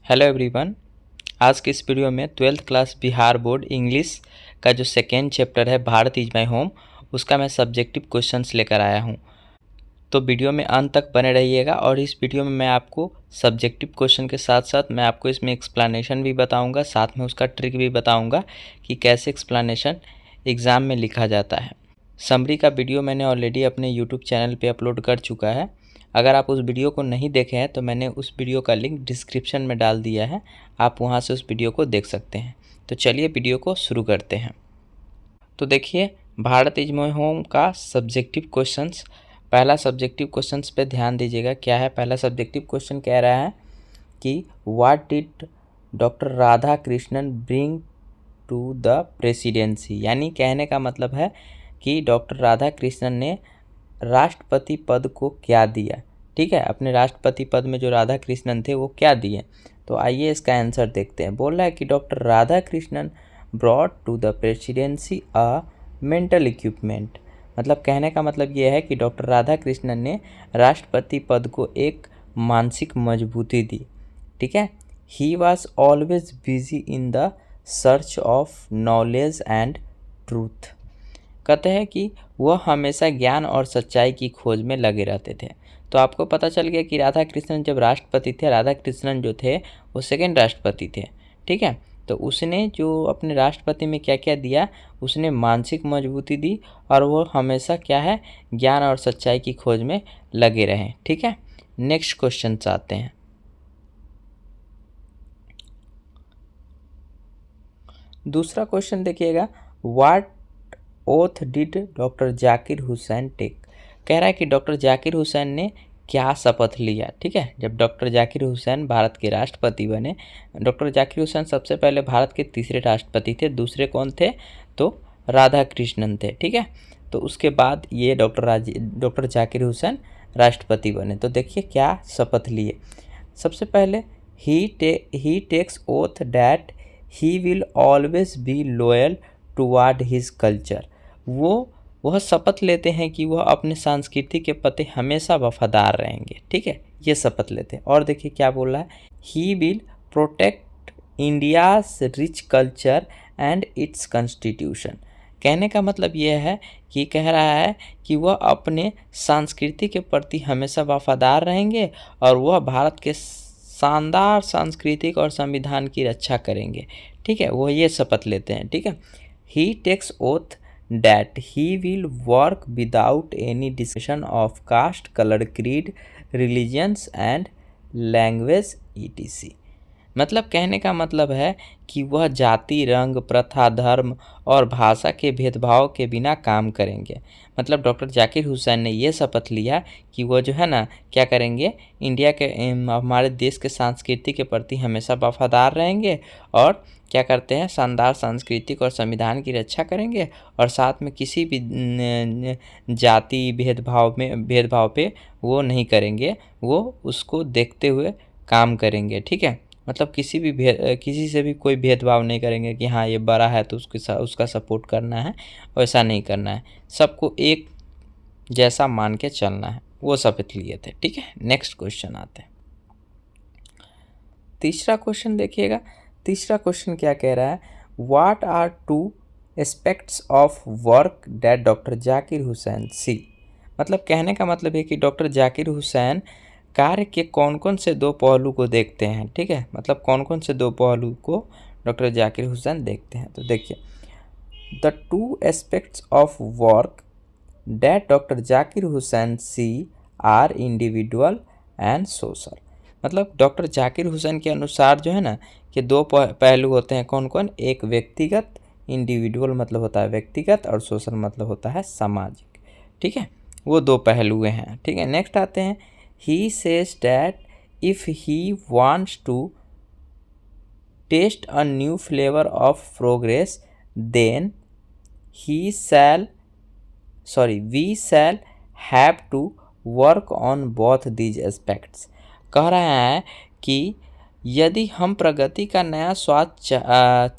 Hello everyone. आज के इस वीडियो में 12th class Bihar board English का जो सेकेंड चैप्टर है भारत इज माई होम, उसका मैं सब्जेक्टिव क्वेश्चंस लेकर आया हूं। तो वीडियो में अंत तक बने रहिएगा और इस वीडियो में मैं आपको सब्जेक्टिव क्वेश्चन के साथ साथ मैं आपको इसमें एक्सप्लेनेशन भी बताऊंगा, साथ में उसका ट्रिक भी बताऊंगा कि कैसे एक्सप्लेनेशन एग्ज़ाम में लिखा जाता है। समरी का वीडियो मैंने ऑलरेडी अपने यूट्यूब चैनल पे अपलोड कर चुका है। अगर आप उस वीडियो को नहीं देखे हैं तो मैंने उस वीडियो का लिंक डिस्क्रिप्शन में डाल दिया है, आप वहां से उस वीडियो को देख सकते हैं। तो चलिए वीडियो को शुरू करते हैं। तो देखिए, भारत इज माई होम का सब्जेक्टिव क्वेश्चंस, पहला सब्जेक्टिव क्वेश्चंस पे ध्यान दीजिएगा। क्या है पहला सब्जेक्टिव क्वेश्चन? कह रहा है कि what did doctor Radhakrishnan bring to the presidency, यानी कहने का मतलब है कि डॉक्टर राधा कृष्णन ने राष्ट्रपति पद को क्या दिया। ठीक है, अपने राष्ट्रपति पद में जो राधा कृष्णन थे वो क्या दिए। तो आइए इसका आंसर देखते हैं। बोल रहा है कि doctor Radhakrishnan brought to the presidency a mental equipment. मतलब कहने का मतलब ये है कि डॉक्टर राधा कृष्णन ने राष्ट्रपति पद को एक मानसिक मजबूती दी। ठीक है, he was always busy in the search of knowledge and truth. कहते हैं कि वह हमेशा ज्ञान और सच्चाई की खोज में लगे रहते थे। तो आपको पता चल गया कि राधा कृष्णन जब राष्ट्रपति थे, राधा कृष्णन जो थे वो सेकेंड राष्ट्रपति थे। ठीक है, तो उसने जो अपने राष्ट्रपति में क्या क्या दिया, उसने मानसिक मजबूती दी और वो हमेशा क्या है, ज्ञान और सच्चाई की खोज में लगे रहे। ठीक है, नेक्स्ट क्वेश्चन आते हैं। दूसरा क्वेश्चन देखिएगा, what oath did doctor Zakir Hussain take. कह रहा है कि डॉक्टर जाकिर हुसैन ने क्या शपथ लिया। ठीक है, जब डॉक्टर जाकिर हुसैन भारत के राष्ट्रपति बने, डॉक्टर जाकिर हुसैन सबसे पहले भारत के तीसरे राष्ट्रपति थे। दूसरे कौन थे? तो राधा कृष्णन थे। ठीक है, तो उसके बाद ये डॉक्टर जाकिर हुसैन राष्ट्रपति बने। तो देखिए क्या शपथ लिए। सबसे पहले he takes oath that he will always be loyal toward his culture. वह शपथ लेते हैं कि वह अपने संस्कृति के प्रति हमेशा वफादार रहेंगे। ठीक है, ये शपथ लेते हैं। और देखिए क्या बोल रहा है, he will protect India's rich culture and it's constitution. कहने का मतलब यह है कि कह रहा है कि वह अपने संस्कृति के प्रति हमेशा वफादार रहेंगे और वह भारत के शानदार सांस्कृतिक और संविधान की रक्षा करेंगे। ठीक है, वो ये शपथ लेते हैं। ठीक है, he takes oath that he will work without any discussion of caste, color, creed, religions and language etc। मतलब कहने का मतलब है कि वह जाति, रंग, प्रथा, धर्म और भाषा के भेदभाव के बिना काम करेंगे। मतलब डॉक्टर जाकिर हुसैन ने ये शपथ लिया कि वो जो है ना क्या करेंगे, इंडिया के हमारे देश के संस्कृति के प्रति हमेशा वफादार रहेंगे और क्या करते हैं, शानदार सांस्कृतिक और संविधान की रक्षा करेंगे और साथ में किसी भी जाति भेदभाव पे वो नहीं करेंगे, वो उसको देखते हुए काम करेंगे। ठीक है, मतलब किसी से भी कोई भेदभाव नहीं करेंगे कि हाँ ये बड़ा है तो उसका सपोर्ट करना है, वैसा नहीं करना है, सबको एक जैसा मान के चलना है, वो शपथ लिए थे। ठीक है, नेक्स्ट क्वेश्चन आते हैं। तीसरा क्वेश्चन देखिएगा। तीसरा क्वेश्चन क्या कह रहा है, what are two aspects of work that doctor Zakir Hussain see. मतलब कहने का मतलब है कि डॉक्टर जाकिर हुसैन कार्य के कौन कौन से दो पहलू को देखते हैं। ठीक है, मतलब कौन कौन से दो पहलू को डॉक्टर जाकिर हुसैन देखते हैं। तो देखिए, the two aspects of work that doctor Zakir Hussain see are individual and social. मतलब डॉक्टर जाकिर हुसैन के अनुसार जो है ना कि दो पहलू होते हैं। कौन कौन? एक व्यक्तिगत, इंडिविजुअल मतलब होता है व्यक्तिगत, और सोशल मतलब होता है सामाजिक। ठीक है, वो दो पहलू हैं। ठीक है, नेक्स्ट आते हैं। He says that if he wants to taste a new flavor of progress, then we shall have to work on both these aspects। कह रहा है कि यदि हम प्रगति का नया स्वाद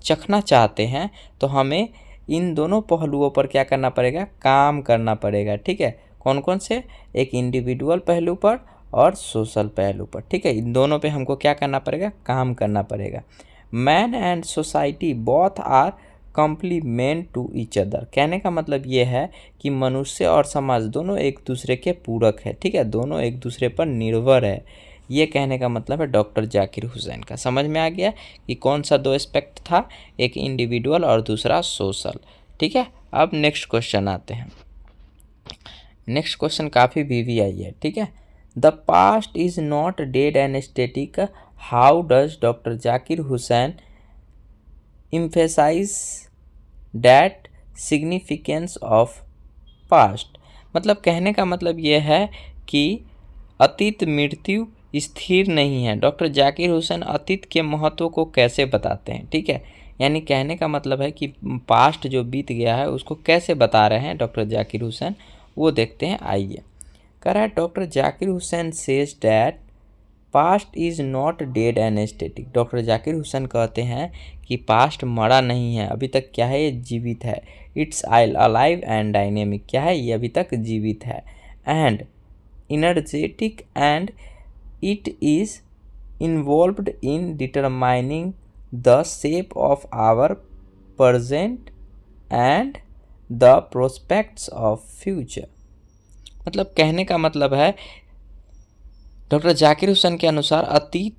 चखना चाहते हैं तो हमें इन दोनों पहलुओं पर क्या करना पड़ेगा, काम करना पड़ेगा। ठीक है, कौन कौन से? एक इंडिविजुअल पहलू पर और सोशल पहलू पर, ठीक है। इन दोनों पे हमको क्या करना पड़ेगा, काम करना पड़ेगा। Man and society both are complement to each other. कहने का मतलब ये है कि मनुष्य और समाज दोनों एक दूसरे के पूरक है, ठीक है, दोनों एक दूसरे पर निर्भर है। ये कहने का मतलब है डॉक्टर जाकिर हुसैन का। समझ में आ गया कि कौन सा दो एस्पेक्ट था, एक इंडिविजुअल और दूसरा सोशल, ठीक है। अब नेक्स्ट क्वेश्चन आते हैं। नेक्स्ट क्वेश्चन काफ़ी वीवीआई है, ठीक है। The past is not dead and static, how does doctor Zakir Hussain emphasize that significance of past। मतलब कहने का मतलब ये है कि अतीत मृत्यु स्थिर नहीं है। डॉक्टर जाकिर हुसैन अतीत के महत्व को कैसे बताते हैं, ठीक है। यानी कहने का मतलब है कि पास्ट जो बीत गया है उसको कैसे बता रहे हैं डॉक्टर जाकिर हुसैन, वो देखते हैं। आइए, कह रहा है doctor Zakir Hussain says that past is not dead and static. Doctor Zakir Hussain कहते हैं कि पास्ट मरा नहीं है, अभी तक क्या है, ये जीवित है। इट्स अलाइव एंड डायनेमिक, क्या है, ये अभी तक जीवित है। And energetic and it is involved in determining the shape of our present and the prospects of future. मतलब कहने का मतलब है डॉक्टर जाकिर हुसैन के अनुसार अतीत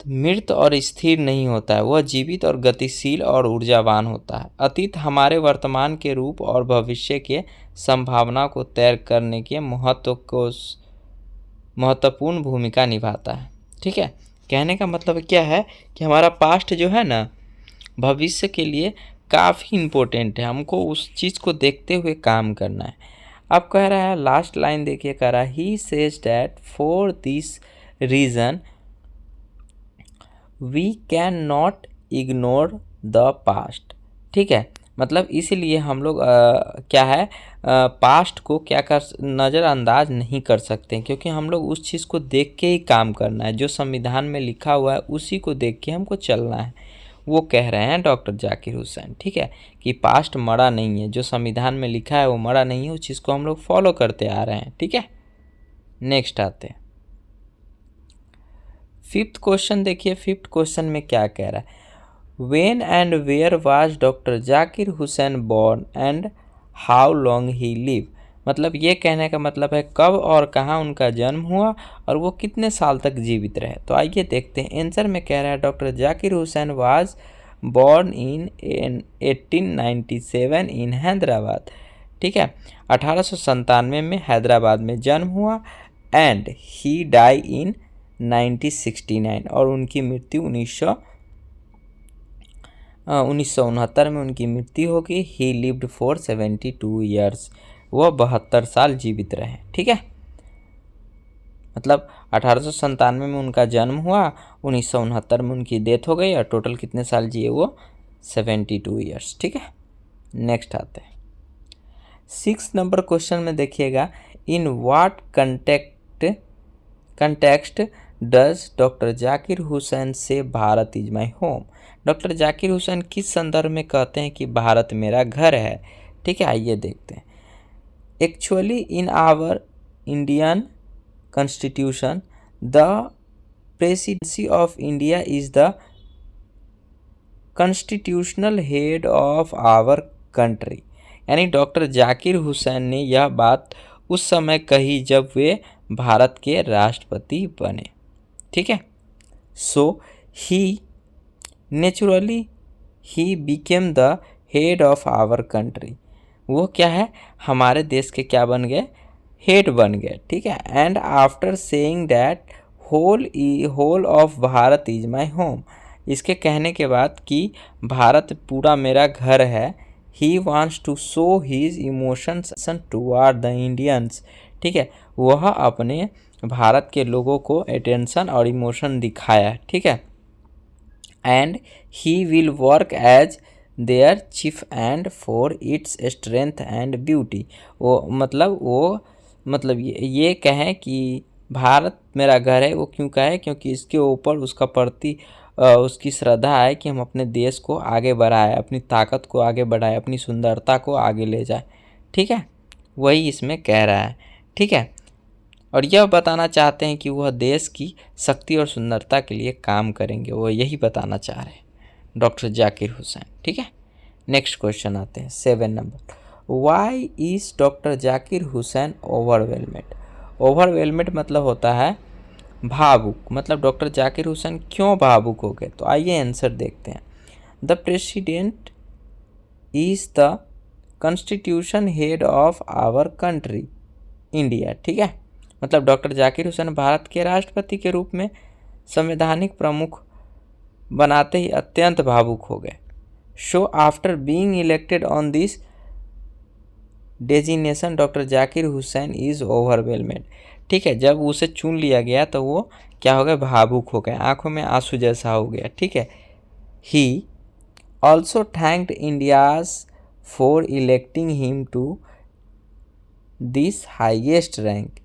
मृत और स्थिर नहीं होता है, वह जीवित और गतिशील और ऊर्जावान होता है। अतीत हमारे वर्तमान के रूप और भविष्य के संभावना को तय करने के महत्वपूर्ण भूमिका निभाता है, ठीक है। कहने का मतलब क्या है कि हमारा पास्ट जो है ना, भविष्य के लिए काफ़ी इम्पोर्टेंट है, हमको उस चीज़ को देखते हुए काम करना है। अब कह रहा है, लास्ट लाइन देखिए, कह रहा है he says that for this reason we can not ignore the past, ठीक है। मतलब इसीलिए हम लोग क्या है, पास्ट को क्या कर नज़रअंदाज नहीं कर सकते, क्योंकि हम लोग उस चीज़ को देख के ही काम करना है। जो संविधान में लिखा हुआ है उसी को देख के हमको चलना है, वो कह रहे हैं डॉक्टर जाकिर हुसैन, ठीक है, कि पास्ट मरा नहीं है, जो संविधान में लिखा है वो मरा नहीं है, उस चीज़ को हम लोग फॉलो करते आ रहे हैं, ठीक है। नेक्स्ट आते हैं फिफ्थ क्वेश्चन। देखिए फिफ्थ क्वेश्चन में क्या कह रहा है, when and where was doctor Zakir Hussain born and how long he live. मतलब ये कहने का मतलब है कब और कहाँ उनका जन्म हुआ और वो कितने साल तक जीवित रहे। तो आइए देखते हैं। आंसर में कह रहा है doctor Zakir Hussain was born in 1897 in Hyderabad, ठीक है। 1897 में हैदराबाद में जन्म हुआ। एंड ही डाई इन 1969 और उनकी मृत्यु 1969 में उनकी मृत्यु होगी। ही लिव्ड फॉर 72 ईयर्स, वह 72 साल जीवित रहे, ठीक है। मतलब 1897 में उनका जन्म हुआ, 1969 में उनकी डेथ हो गई और टोटल कितने साल जिए वो, 72 ईयर्स, ठीक है। नेक्स्ट आते हैं 6 नंबर क्वेश्चन में देखिएगा, in what context does doctor Zakir Husain say Bharat is my home. Doctor Zakir Husain किस संदर्भ में कहते हैं कि भारत मेरा घर है, ठीक है। आइए देखते हैं। Actually in our Indian constitution the presidency of India is the constitutional head of our country. यानी डॉक्टर जाकिर हुसैन ने यह बात उस समय कही जब वे भारत के राष्ट्रपति बने, ठीक है। So he naturally he became the head of our country. वो क्या है, हमारे देश के क्या बन गए, हेड बन गए, ठीक है। And after saying that whole of Bharat is my home, इसके कहने के बाद कि भारत पूरा मेरा घर है। He wants to show his emotions toward the Indians, ठीक है। वह अपने भारत के लोगों को अटेंशन और इमोशन दिखाया, ठीक है। And he will work as their chief and for its strength and beauty. वो मतलब ये कहें कि भारत मेरा घर है, वो क्यों कहे, क्योंकि इसके ऊपर उसका प्रति उसकी श्रद्धा है कि हम अपने देश को आगे बढ़ाएं, अपनी ताकत को आगे बढ़ाएं, अपनी सुंदरता को आगे ले जाए, ठीक है। वही इसमें कह रहा है, ठीक है। और यह बताना चाहते हैं कि वह देश की शक्ति और सुंदरता के लिए काम करेंगे, वो यही बताना चाह रहे हैं डॉक्टर जाकिर हुसैन। ठीक है, नेक्स्ट क्वेश्चन आते हैं 7 नंबर। Why is doctor Zakir Husain overwhelmed? Overwhelmed मतलब होता है भावुक, मतलब डॉक्टर जाकिर हुसैन क्यों भावुक हो गए? तो आइए आंसर देखते हैं। The president is the constitution head of our country India. ठीक है, मतलब डॉक्टर जाकिर हुसैन भारत के राष्ट्रपति के रूप में संवैधानिक प्रमुख बनाते ही अत्यंत भावुक हो गए। So after being elected on this designation doctor Zakir Husain is overwhelmed. ठीक है, जब उसे चुन लिया गया तो वो क्या हो गए? भावुक हो गए, आंखों में आंसू जैसा हो गया। ठीक है, he also thanked India's for electing him to this highest rank,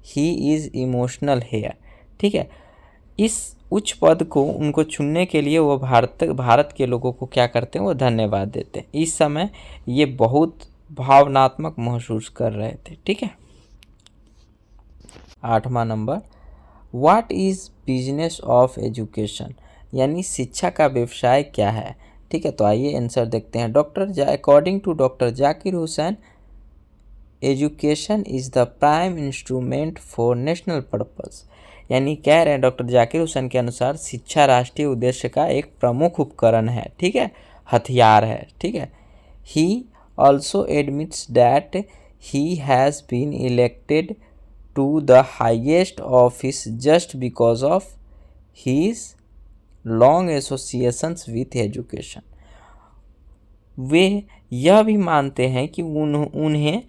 he is emotional here. ठीक है, इस उच्च पद को उनको चुनने के लिए वो भारत के लोगों को क्या करते हैं? वो धन्यवाद देते हैं। इस समय ये बहुत भावनात्मक महसूस कर रहे थे। ठीक है, 8वां number. What is business of education? यानी शिक्षा का व्यवसाय क्या है? ठीक है, तो आइए आंसर देखते हैं। According to doctor Zakir Hussain, education is the prime instrument for national purpose. यानी कह रहे हैं डॉक्टर जाकिर हुसैन के अनुसार शिक्षा राष्ट्रीय उद्देश्य का एक प्रमुख उपकरण है। ठीक है, हथियार है। ठीक है, he also admits that he has been elected to the highest office just because of his long associations with education. वे यह भी मानते हैं कि उन्हें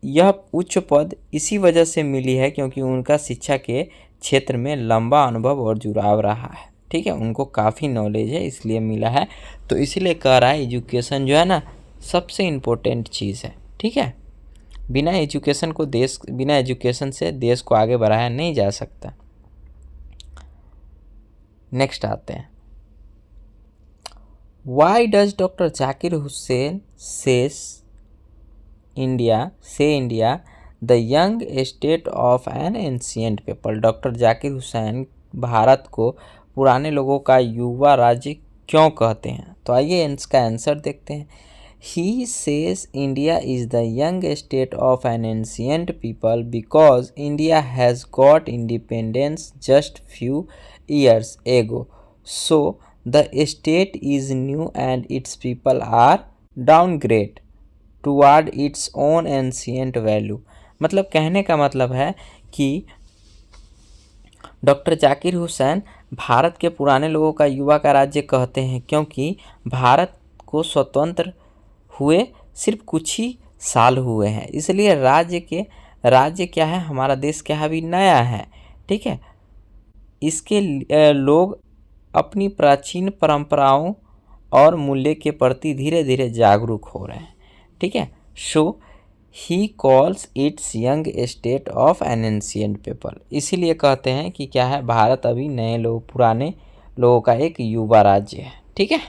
यह उच्च पद इसी वजह से मिली है क्योंकि उनका शिक्षा के क्षेत्र में लंबा अनुभव और जुड़ाव रहा है। ठीक है, उनको काफ़ी नॉलेज है इसलिए मिला है। तो इसीलिए कह रहा है एजुकेशन जो है ना सबसे इम्पोर्टेंट चीज़ है। ठीक है, बिना एजुकेशन से देश को आगे बढ़ाया नहीं जा सकता। नेक्स्ट आते हैं। Why does doctor Zakir Hussain India the young state of an ancient people? Doctor Zakir Hussain Bharat को पुराने लोगों का युवा राज्य क्यों कहते हैं? तो आइए इसका आंसर देखते हैं। He says India is the young state of an ancient people because India has got independence just few years ago, so the state is new and its people are downgrade toward its own ancient value. मतलब कहने का मतलब है कि doctor Zakir Hussain Bharat के पुराने लोगों का युवा का राज्य कहते हैं क्योंकि भारत को स्वतंत्र हुए सिर्फ कुछ ही साल हुए हैं, इसलिए राज्य क्या है? हमारा देश क्या है? अभी नया है। ठीक है, इसके लोग अपनी प्राचीन परंपराओं और मूल्य के प्रति धीरे धीरे जागरूक हो रहे हैं। ठीक है, so he calls it's young state of an ancient people. इसीलिए कहते हैं कि क्या है? भारत अभी पुराने लोगों का एक युवा राज्य है। ठीक है,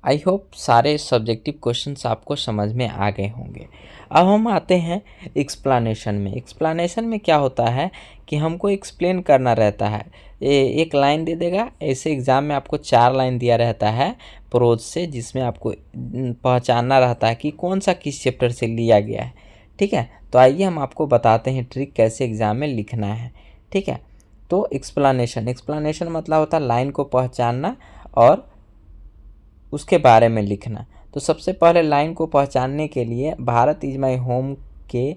आई होप सारे सब्जेक्टिव क्वेश्चंस आपको समझ में आ गए होंगे। अब हम आते हैं एक्सप्लेनेशन में। एक्सप्लेनेशन में क्या होता है कि हमको एक्सप्लेन करना रहता है। एक लाइन दे देगा, ऐसे एग्ज़ाम में आपको 4 लाइन दिया रहता है प्रोज से, जिसमें आपको पहचानना रहता है कि कौन सा किस चैप्टर से लिया गया है। ठीक है, तो आइए हम आपको बताते हैं ट्रिक कैसे एग्ज़ाम में लिखना है। ठीक है, तो एक्सप्लेनेशन मतलब होता है लाइन को पहचानना और उसके बारे में लिखना। तो सबसे पहले लाइन को पहचानने के लिए भारत इज माई होम के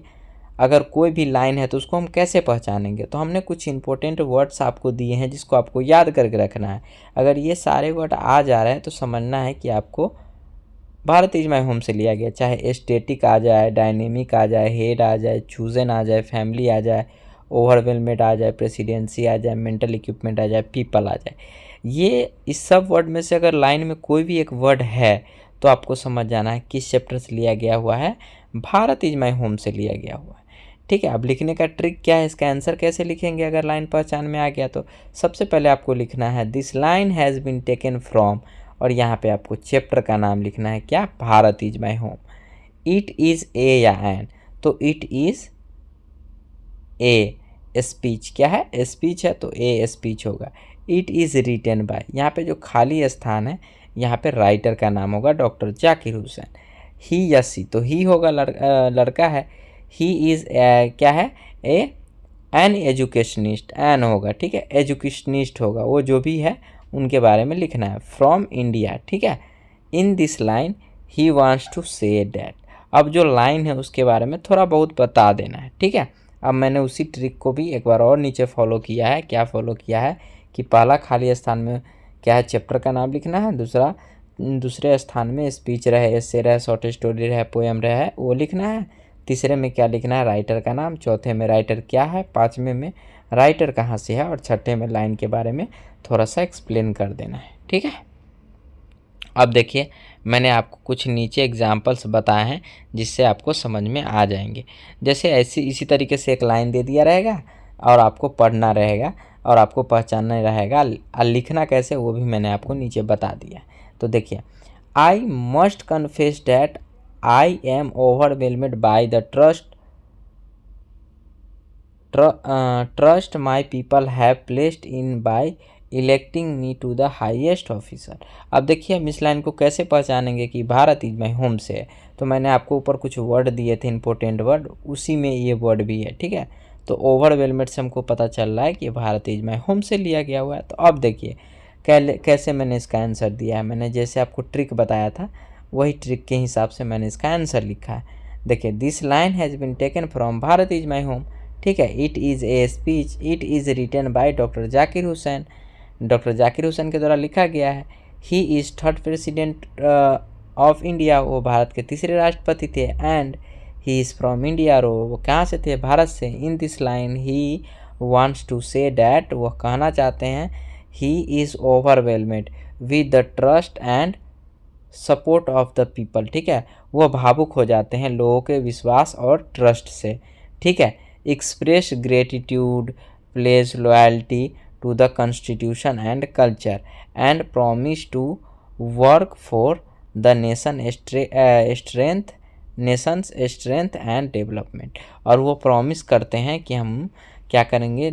अगर कोई भी लाइन है तो उसको हम कैसे पहचानेंगे? तो हमने कुछ इंपॉर्टेंट वर्ड्स आपको दिए हैं जिसको आपको याद करके रखना है। अगर ये सारे वर्ड आ जा रहे हैं तो समझना है कि आपको भारत इज माई होम से लिया गया, चाहे एस्थेटिक आ जाए, डायनेमिक आ जाए, हेड आ जाए, चूजन आ जाए, फैमिली आ जाए, ओवरवेलमेड आ जाए, प्रेसिडेंसी आ जाए, मेंटल इक्विपमेंट आ जाए, पीपल आ जाए। ये इस सब वर्ड में से अगर लाइन में कोई भी एक वर्ड है तो आपको समझ जाना है किस चैप्टर से लिया गया हुआ है। भारत इज माई होम से लिया गया हुआ है। ठीक है, अब लिखने का ट्रिक क्या है? इसका आंसर कैसे लिखेंगे अगर लाइन पहचान में आ गया तो? सबसे पहले आपको लिखना है this line has been taken from, और यहाँ पे आपको चैप्टर का नाम लिखना है क्या? Bharat is my home. It is ए या एन, तो इट इज़ ए स्पीच, क्या है स्पीच है तो ए स्पीच होगा। इट इज़ रिटन बाय, यहाँ पे जो खाली स्थान है यहाँ पे राइटर का नाम होगा डॉक्टर जाकिर हुसैन। ही या सी, तो ही होगा लड़का है। ही इज़ क्या है एन एजुकेशनिस्ट, एन होगा, ठीक है, एजुकेशनिस्ट होगा, वो जो भी है उनके बारे में लिखना है। फ्रॉम इंडिया, ठीक है। In this line he wants to say that, अब जो लाइन है उसके बारे में थोड़ा बहुत बता देना है, ठीक है। अब मैंने उसी ट्रिक को भी एक बार और नीचे फॉलो किया है। क्या फॉलो किया है कि पहला खाली स्थान में क्या है चैप्टर का नाम लिखना है, दूसरे स्थान में स्पीच रहे, एस्से रहे, शॉर्ट स्टोरी रहे, पोएम रहे वो लिखना है। तीसरे में क्या लिखना है राइटर का नाम, चौथे में राइटर क्या है, पाँचवें में राइटर कहाँ से है, और छठे में लाइन के बारे में थोड़ा सा एक्सप्लेन कर देना है, ठीक है। अब देखिए मैंने आपको कुछ नीचे एग्जाम्पल्स बताए हैं जिससे आपको समझ में आ जाएंगे। जैसे इसी तरीके से एक लाइन दे दिया रहेगा और आपको पढ़ना रहेगा और आपको पहचानना रहेगा, लिखना कैसे वो भी मैंने आपको नीचे बता दिया। तो देखिए, I must confess that I am overwhelmed by the trust my people have placed in by electing me to the highest officer. अब देखिए हम इस लाइन को कैसे पहचानेंगे कि भारत इज माई होम से है, तो मैंने आपको ऊपर कुछ वर्ड दिए थे इंपॉर्टेंट वर्ड, उसी में ये वर्ड भी है, ठीक है। तो ओवरवेलमेड से हमको पता चल रहा है कि भारत इज माई होम से लिया गया हुआ है। तो अब देखिए कैसे मैंने इसका आंसर दिया है। मैंने जैसे आपको ट्रिक बताया था वही ट्रिक के हिसाब से मैंने इसका आंसर लिखा है। देखिए, this line has been taken from Bharat is my home, ठीक है। It is a speech, it is written by doctor Zakir Hussain, doctor Zakir Hussain के द्वारा लिखा गया है। He is third president of India, वो भारत के तीसरे राष्ट्रपति थे। And he is from India, वो कहाँ से थे, भारत से। In this line he wants to say that, वह कहना चाहते हैं ही is overwhelmed with the trust and support of the people, ठीक है। वह भावुक हो जाते हैं लोगों के विश्वास और ट्रस्ट से, ठीक है। Express gratitude, pledge loyalty to the constitution and culture and promise to work for the nation's strength and development, और वो प्रॉमिस करते हैं कि हम क्या करेंगे,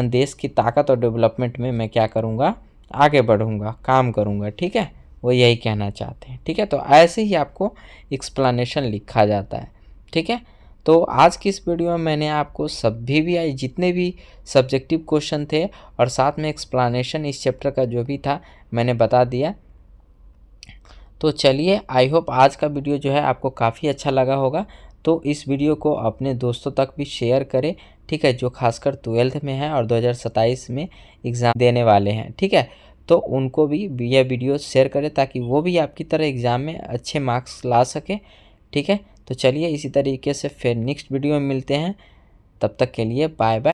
देश की ताकत और डेवलपमेंट में मैं क्या करूँगा, आगे बढ़ूँगा, काम करूँगा, ठीक है। वो यही कहना चाहते हैं, ठीक है। तो ऐसे ही आपको एक्सप्लेनेशन लिखा जाता है, ठीक है। तो आज की इस वीडियो में मैंने आपको जितने भी सब्जेक्टिव क्वेश्चन थे और साथ में एक्सप्लेनेशन इस चैप्टर का जो भी था मैंने बता दिया। तो चलिए, आई होप आज का वीडियो जो है आपको काफ़ी अच्छा लगा होगा। तो इस वीडियो को अपने दोस्तों तक भी शेयर करें, ठीक है, जो खासकर 12th में है और 2027 में एग्ज़ाम देने वाले हैं, ठीक है। तो उनको भी यह वीडियो शेयर करें ताकि वो भी आपकी तरह एग्ज़ाम में अच्छे मार्क्स ला सके, ठीक है। तो चलिए इसी तरीके से फिर नेक्स्ट वीडियो में मिलते हैं, तब तक के लिए बाय बाय।